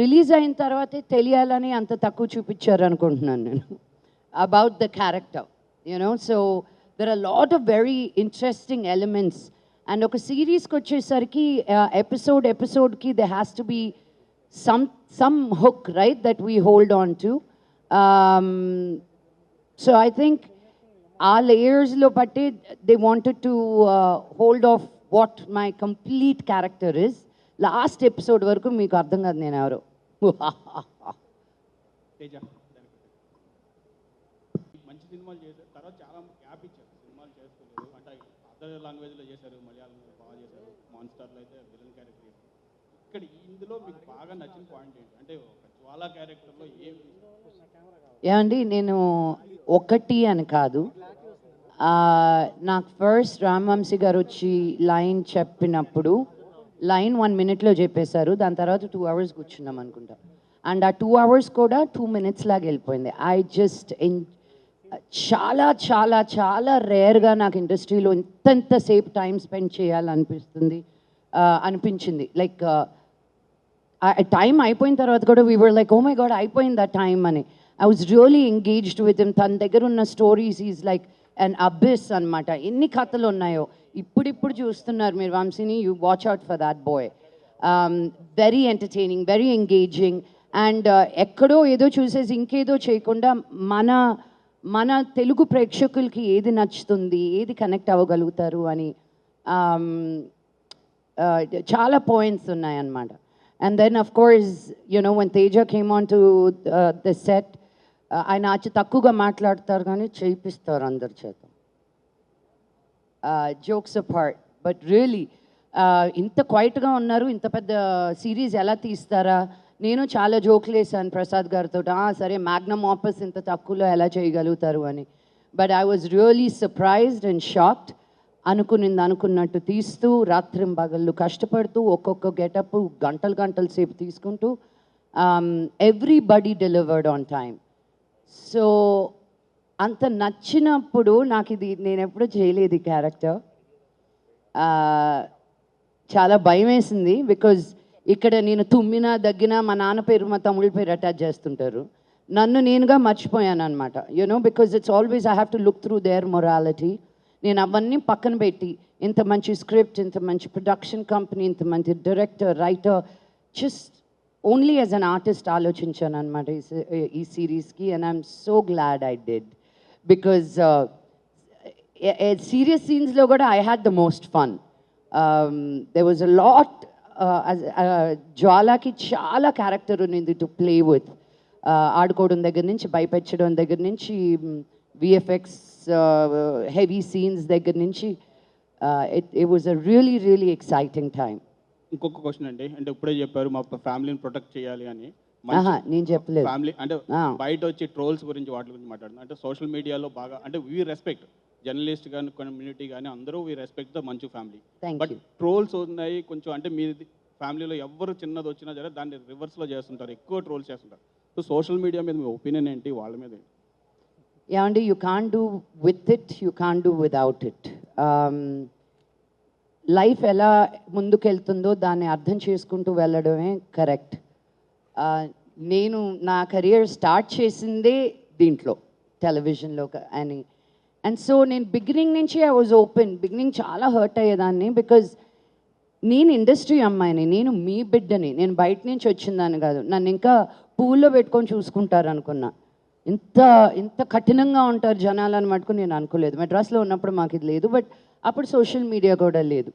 Release అయిన తర్వాతే తెలియాలని అంత తక్కువ చూపించారు అనుకుంటున్నాను నేను about the character you know. So there are lot of very interesting elements. And ఒక సిరీస్కి వచ్చేసరికి ఎపిసోడ్కి they has to be some hook, right, that we hold on to. So I think our layers lo patti they wanted to hold off what my complete character is. Last episode varaku meeku ardham kaadu nenu evaru. Teja మంచి సినిమాలు చేశారు, తర్వాత చాలా gap ఇచ్చారు, సినిమాలు చేసుకోలేదు. అంటే other లాంగ్వేజ్లో చేశారు, మలయాళంలో బాగా చేశారు, మాన్స్టర్లో అయితే విలన్ క్యారెక్టర్ చేశారు. ఇక్కడ ఇందులో మీకు బాగా నచ్చిన పాయింట్ ఏంటి? అంటే ఒక జ్వాలా క్యారెక్టర్లో ఏమండి నేను ఒకటి అని కాదు, నాకు ఫస్ట్ రామ్వంశీ గారు వచ్చి లైన్ చెప్పినప్పుడు లైన్ 1 minute చెప్పేశారు. దాని తర్వాత 2 hours కూర్చున్నాం అనుకుంటా. అండ్ ఆ 2 hours కూడా 2 minutes లాగా వెళ్ళిపోయింది. ఐ జస్ట్ చాలా చాలా చాలా రేర్గా నాకు ఇండస్ట్రీలో ఇంతసేపు టైం స్పెండ్ చేయాలనిపిస్తుంది అనిపించింది. లైక్ టైం అయిపోయిన తర్వాత కూడా we were like oh my God అయిపోయింది ఆ టైం అని. I was really engaged with him. తన దగ్గర ఉన్న stories is like and abyss అనమాట. ఎన్ని కథలు ఉన్నాయో ఇప్పుడు చూస్తున్నారు మీరు వంశీని. You watch out for that boy. Very entertaining, very engaging. And ఎక్కడో ఏదో చూసేసి ఇంకేదో చేయకుండా మన తెలుగు ప్రేక్షకులకి ఏది నచ్చుతుంది, ఏది కనెక్ట్ అవ్వగలుగుతారు అని చాలా పాయింట్స్ ఉన్నాయన్నమాట. And then of course, you know, when Teja came on to the set, ఆయన అచ్చి తక్కువగా మాట్లాడతారు కానీ చేయిస్తారు అందరి చేత. జోక్స్ అపార్ట్, బట్ రియలీ ఇంత క్వైట్గా ఉన్నారు, ఇంత పెద్ద సిరీస్ ఎలా తీస్తారా? నేను చాలా జోక్లు వేసాను ప్రసాద్ గారితో, సరే మ్యాగ్నమ్ ఆపస్ ఇంత తక్కువలో ఎలా చేయగలుగుతారు అని. But I was really surprised and shocked. అనుకున్నట్టు తీస్తూ రాత్రింబగళ్ళు కష్టపడుతూ ఒక్కొక్క గెటప్ గంటలు సేపు తీసుకుంటూ everybody delivered on time. So అంత నచ్చినప్పుడు నాకు ఇది నేను ఎప్పుడూ చేయలేదు ఈ క్యారెక్టర్. చాలా భయం వేసింది. బికాజ్ ఇక్కడ నేను తుమ్మినా దగ్గినా మా నాన్న పేరు మా తమ్ముళ్ళ పేరు అటాచ్ చేస్తుంటారు. నన్ను నేనుగా మర్చిపోయాను అనమాట. You know, because it's always I have to look through there morality. నేను అవన్నీ పక్కన పెట్టి ఇంత మంచి స్క్రిప్ట్, ఇంత మంచి ప్రొడక్షన్ కంపెనీ, ఇంత మంచి director, writer, just only as an artist ఆలోచించాను అనమాట ఈ సిరీస్కి. And I'm so glad I did. Because serious సీన్స్లో కూడా I had the most fun. There was a lot. జ్వాలాకి చాలా క్యారెక్టర్ ఉన్నింది టు ప్లే విత్. ఆడుకోవడం దగ్గర నుంచి, భయపెట్టడం దగ్గర నుంచి, విఎఫ్ఎక్స్ heavy scenes దగ్గర నుంచి it was a really exciting time. ఇంకొక క్వశ్చన్ అండి, అంటే ఇప్పుడే చెప్పారు మా ఫ్యామిలీని ప్రొటెక్ట్ చేయాలి అని. నేను చెప్పలేదు. ఫ్యామిలీ అంటే బయట వచ్చి ట్రోల్స్ గురించి వాటి గురించి మాట్లాడుతున్నాం. అంటే సోషల్ మీడియాలో బాగా అంటే వీ రెస్పెక్ట్ జర్నలిస్ట్ కానీ కమ్యూనిటీ కానీ అందరూ వీ రెస్పెక్ట్ ద మంచు ఫ్యామిలీ. బట్ ట్రోల్స్ ఉన్నాయి కొంచెం. అంటే మీ ఫ్యామిలీలో ఎవరు చిన్నది వచ్చినా సరే దాన్ని రివర్స్లో చేస్తుంటారు, ఎక్కువ ట్రోల్స్ చేస్తుంటారు. సో సోషల్ మీడియా మీద మీ ఒపీనియన్ ఏంటి, వాళ్ళ మీద? ఏమండి, you can't do with it, you can't do without it. Life ఎలా ముందుకెళ్తుందో దాన్ని అర్థం చేసుకుంటూ వెళ్ళడమే కరెక్ట్. నేను నా కెరియర్ స్టార్ట్ చేసిందే దీంట్లో, టెలివిజన్లో అని. అండ్ సో నేను బిగినింగ్ నుంచి ఐ వాజ్ ఓపెన్. బిగినింగ్ చాలా హర్ట్ అయ్యేదాన్ని, బికాజ్ నేను ఇండస్ట్రీ అమ్మాయిని, నేను మీ బిడ్డని, నేను బయట నుంచి వచ్చిందాన్ని కాదు. నన్ను ఇంకా పూల్లో పెట్టుకొని చూసుకుంటారు అనుకున్నా. ఇంత కఠినంగా ఉంటారు జనాలను మటుకు నేను అనుకోలేదు. మెడ్రాస్లో ఉన్నప్పుడు మాకు ఇది లేదు. బట్ అప్పుడు సోషల్ మీడియా కూడా లేదు.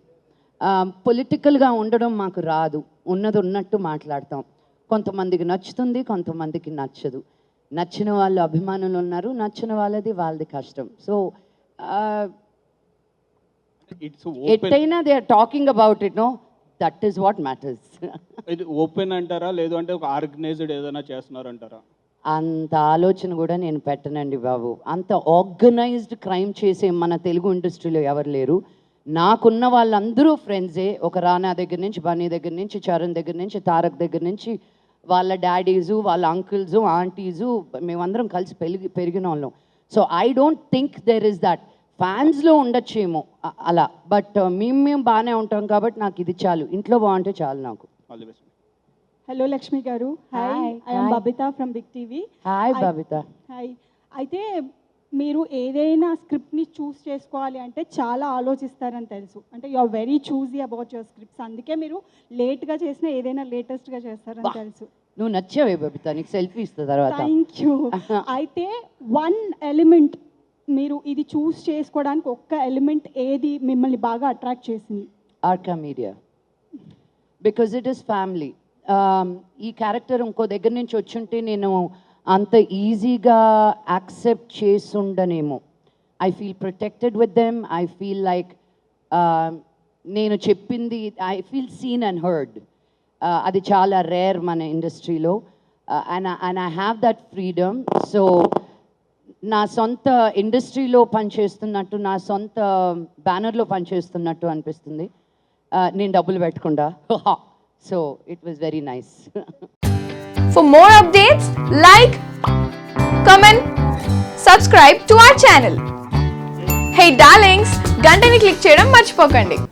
పొలిటికల్గా ఉండడం మాకు రాదు. ఉన్నది ఉన్నట్టు మాట్లాడతాం. కొంతమందికి నచ్చుతుంది, కొంతమందికి నచ్చదు. నచ్చిన వాళ్ళు అభిమానులు ఉన్నారు, నచ్చిన వాళ్ళది కష్టం. సో ఎట్టయినా they are talking about it. No, that is what matters. ఇది ఓపెన్ అంటారా, లేదు అంటే ఒక ఆర్గనైజ్డ్ ఏదైనా చేస్తున్నారు అంటారా? అంత ఆలోచన కూడా నేను పెట్టనండి బాబు. అంత ఆర్గనైజ్డ్ క్రైమ్ చేసే మన తెలుగు ఇండస్ట్రీలో ఎవరు లేరు. నాకున్న వాళ్ళందరూ ఫ్రెండ్సే. ఒక రానా దగ్గర నుంచి, బన్నీ దగ్గర నుంచి, చరణ్ దగ్గర నుంచి, తారక్ దగ్గర నుంచి, వాళ్ళ డాడీసు, వాళ్ళ అంకుల్సు, ఆంటీసు, మేమందరం కలిసి పెరిగిన వాళ్ళం. So I don't think there is that. ఫ్యాన్స్లో ఉండొచ్చేమో అలా, బట్ మేము బాగానే ఉంటాం కాబట్టి నాకు ఇది చాలు. ఇంట్లో బాగుంటే చాలు నాకు. Hello Lakshmi garu. Hi, Hi, I am hi. Babita from Big TV. Hi Babita. Hi. అయితే మీరు ఏదైనా స్క్రిప్ట్ని చూస్ చేసుకోవాలి అంటే చాలా ఆలోచిస్తారని తెలుసు. అంటే you are very choosy about your scripts. అందుకే మీరు లేట్గా చేసిన ఏదైనా లేటెస్ట్గా చేస్తారని తెలుసు. నువ్వు నచ్చావే బబిత, నీకు సెల్ఫీ ఇస్తా తర్వాత. Thank you. అయితే వన్ ఎలిమెంట్ మీరు ఇది చూస్ చేసుకోవడానికి ఒక్క ఎలిమెంట్ ఏది మిమ్మల్ని బాగా అట్రాక్ట్ చేసింది? Arka Media, because it is family. ఈ క్యారెక్టర్ ఇంకో దగ్గర నుంచి వచ్చుంటే నేను అంత ఈజీగా యాక్సెప్ట్ చేసుండనేమో. I feel protected with them. I feel like నేను చెప్పింది I feel seen and heard. అది చాలా రేర్ మన ఇండస్ట్రీలో. And I have that freedom. So నా సొంత ఇండస్ట్రీలో పనిచేస్తున్నట్టు, నా సొంత బ్యానర్లో పనిచేస్తున్నట్టు అనిపిస్తుంది, నేను డబ్బులు పెట్టకుండా. So it was very nice. For more updates, like, comment, subscribe to our channel. Hey darlings, గంటని click చేయడం మర్చిపోకండి.